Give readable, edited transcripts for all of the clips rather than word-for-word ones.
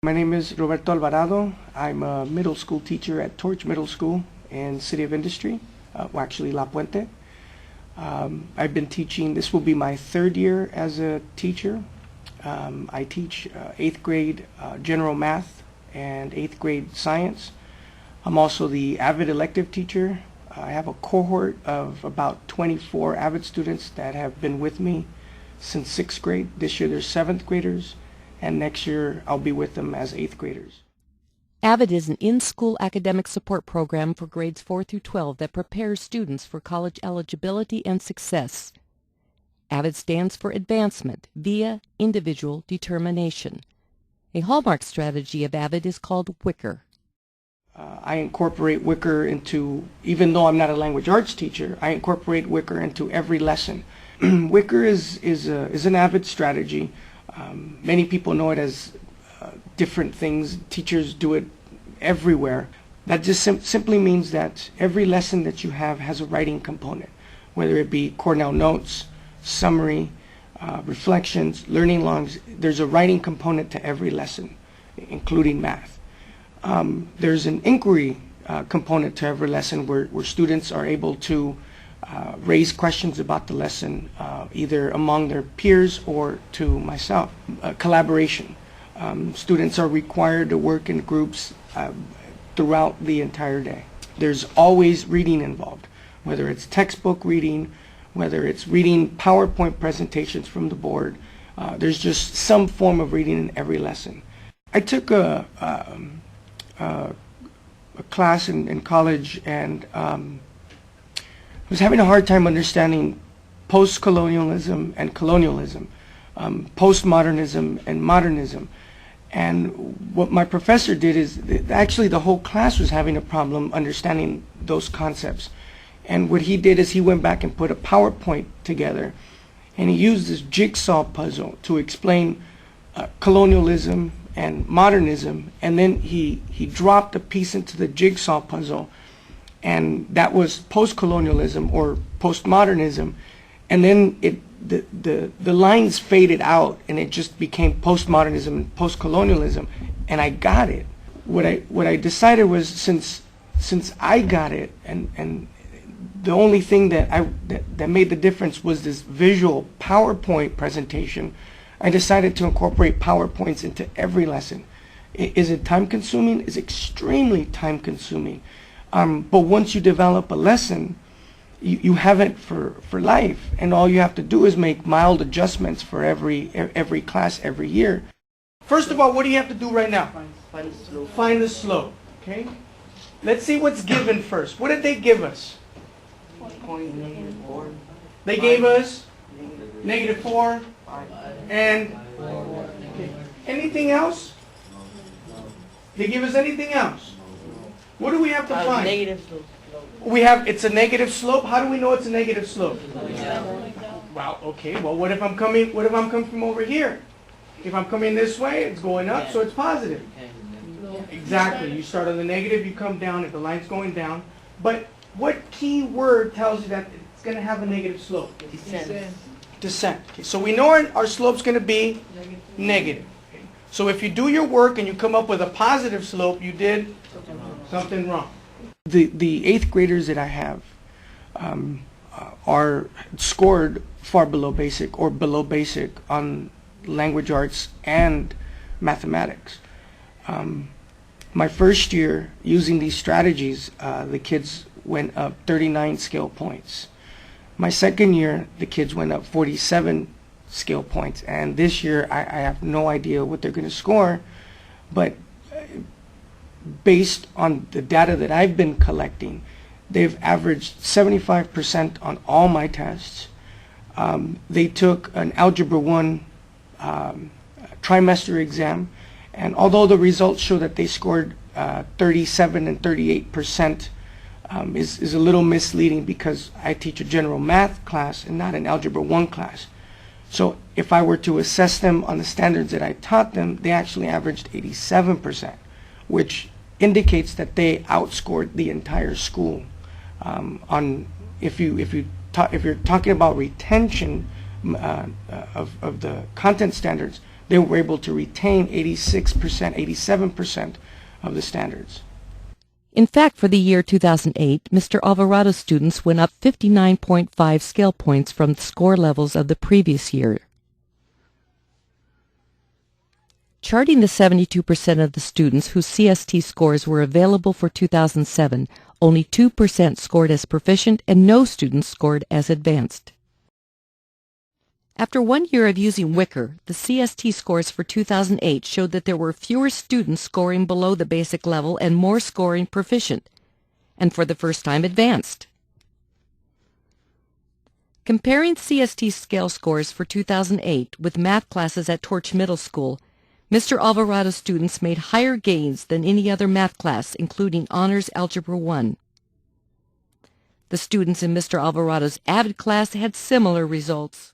My name is Roberto Alvarado. I'm a middle school teacher at Torch Middle School in City of Industry, actually La Puente. I've been teaching, this will be my third year as a teacher. I teach 8th grade general math and 8th grade science. I'm also the AVID elective teacher. I have a cohort of about 24 AVID students that have been with me since 6th grade. This year there's 7th graders, and next year I'll be with them as 8th graders. AVID is an in-school academic support program for grades 4 through 12 that prepares students for college eligibility and success. AVID stands for Advancement via Individual Determination. A hallmark strategy of AVID is called Wicker. I incorporate Wicker into, even though I'm not a language arts teacher, I incorporate Wicker into every lesson. Wicker is an AVID strategy. Many people know it as different things. Teachers do it everywhere. That just simply means that every lesson that you have has a writing component, whether it be Cornell notes, summary, reflections, learning logs. There's a writing component to every lesson, including math. There's an inquiry component to every lesson where students are able to raise questions about the lesson, either among their peers or to myself. Collaboration. Students are required to work in groups throughout the entire day. There's always reading involved, whether it's textbook reading, whether it's reading PowerPoint presentations from the board. There's just some form of reading in every lesson. I took a class in college, and I was having a hard time understanding post-colonialism and colonialism, postmodernism and modernism. And what my professor did is, actually the whole class was having a problem understanding those concepts. And what he did is he went back and put a PowerPoint together, and he used this jigsaw puzzle to explain colonialism and modernism, and then he dropped a piece into the jigsaw puzzle, and that was post-colonialism or postmodernism, and then the lines faded out, and it just became postmodernism and post-colonialism, and I got it. What I decided was, since I got it, and the only thing that made the difference was this visual PowerPoint presentation, I decided to incorporate PowerPoints into every lesson. Is it time consuming? It's extremely time consuming. But once you develop a lesson, you have it for life, and all you have to do is make mild adjustments for every class every year. First of all, what do you have to do right now? Find the slope. Find the slope. Okay? Let's see what's given first. What did they give us? -4. They gave us -4 and okay. Anything else? They give us anything else? What do we have to find? Negative slope. It's a negative slope. How do we know it's a negative slope? Well, okay. Well, what if I'm coming from over here? If I'm coming this way, it's going up, so it's positive. Exactly. You start on the negative, you come down if the line's going down. But what key word tells you that it's going to have a negative slope? Descent. Descent. Okay, so we know our slope's going to be negative. Okay. So if you do your work and you come up with a positive slope, you did something wrong. The 8th graders that I have are scored far below basic or below basic on language arts and mathematics. My first year using these strategies, the kids went up 39 scale points. My second year, the kids went up 47 scale points, and this year I have no idea what they're going to score, but based on the data that I've been collecting, they've averaged 75% on all my tests. They took an Algebra 1 trimester exam, and although the results show that they scored 37 and 38%, is a little misleading because I teach a general math class and not an Algebra 1 class. So if I were to assess them on the standards that I taught them, they actually averaged 87%, which indicates that they outscored the entire school. If you're talking about retention of the content standards, they were able to retain 86%, 87% of the standards. In fact, for the year 2008, Mr. Alvarado's students went up 59.5 scale points from the score levels of the previous year. Charting the 72% of the students whose CST scores were available for 2007, only 2% scored as proficient and no students scored as advanced. After 1 year of using Wicker, the CST scores for 2008 showed that there were fewer students scoring below the basic level and more scoring proficient, and for the first time advanced. Comparing CST scale scores for 2008 with math classes at Torch Middle School, Mr. Alvarado's students made higher gains than any other math class, including Honors Algebra 1. The students in Mr. Alvarado's AVID class had similar results.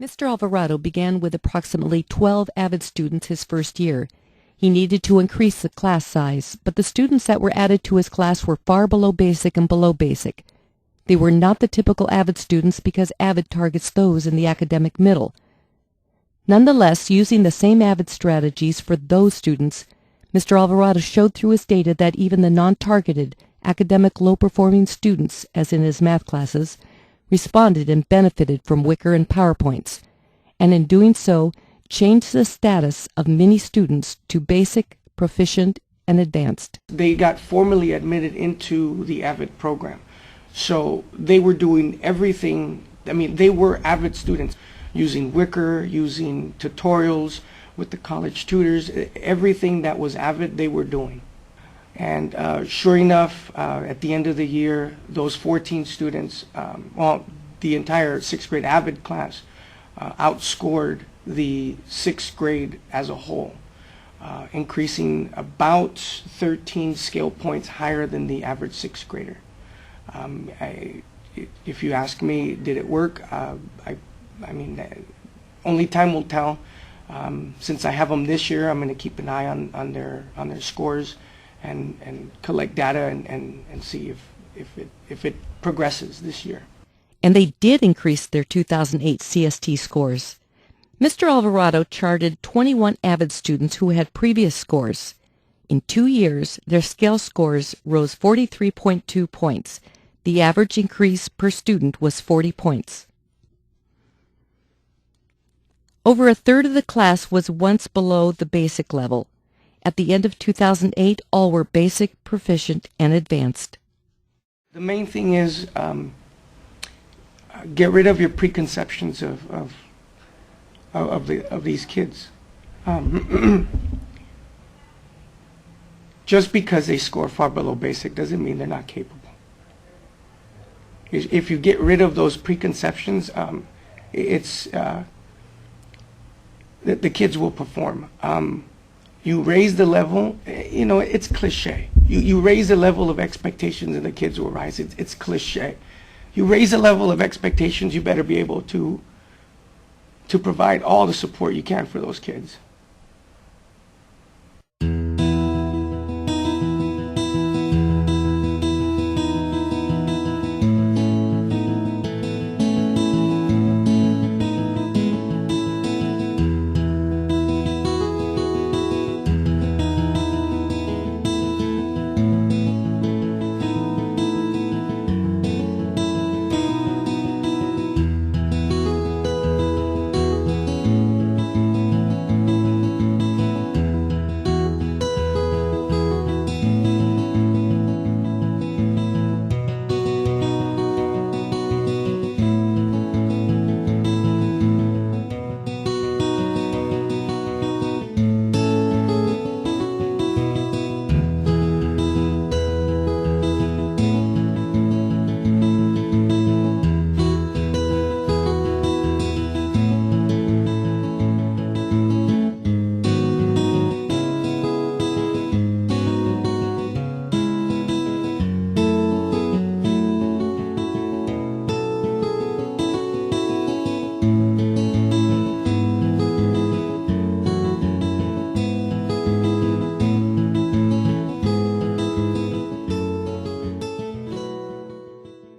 Mr. Alvarado began with approximately 12 AVID students his first year. He needed to increase the class size, but the students that were added to his class were far below basic and below basic. They were not the typical AVID students because AVID targets those in the academic middle. Nonetheless, using the same AVID strategies for those students, Mr. Alvarado showed through his data that even the non-targeted, academic low-performing students, as in his math classes, responded and benefited from Wicker and PowerPoints, and in doing so, changed the status of many students to basic, proficient, and advanced. They got formally admitted into the AVID program. So they were doing everything. I mean, they were AVID students, using Wicker, using tutorials with the college tutors. Everything that was AVID, they were doing. And sure enough, at the end of the year, those 14 students, well, the entire 6th grade AVID class outscored the 6th grade as a whole, increasing about 13 scale points higher than the average 6th grader. If you ask me, did it work? I mean, only time will tell. Since I have them this year, I'm going to keep an eye on their scores and collect data and see if it progresses this year. And they did increase their 2008 CST scores. Mr. Alvarado charted 21 AVID students who had previous scores. In 2 years, their scale scores rose 43.2 points. The average increase per student was 40 points. Over a third of the class was once below the basic level. At the end of 2008, all were basic, proficient, and advanced. The main thing is get rid of your preconceptions of these kids. Just because they score far below basic doesn't mean they're not capable. If you get rid of those preconceptions, the kids will perform. You raise the level, it's cliche. You raise the level of expectations and the kids will rise. It's cliche. You raise the level of expectations, you better be able to provide all the support you can for those kids.